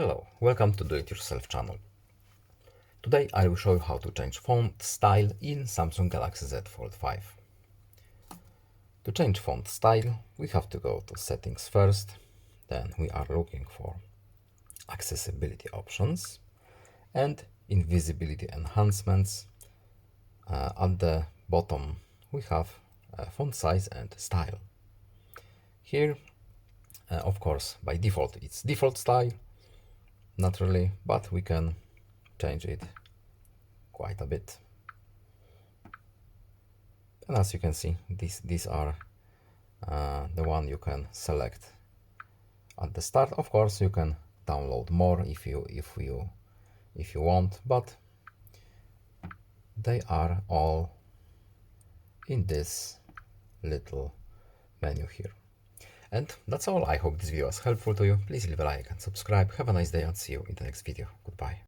Hello, welcome to Do It Yourself channel. Today I will show you how to change font style in Samsung Galaxy Z Fold5. To change font style, we have to go to settings first, then we are looking for accessibility options and invisibility enhancements. At the bottom we have font size and style. Here, of course, by default it's default style, naturally, but we can change it quite a bit. And as you can see, these are the one you can select at the start. Of course, you can download more if you want, but they are all in this little menu here. And that's all. I hope this video was helpful to you. Please leave a like and subscribe. Have a nice day and see you in the next video. Goodbye.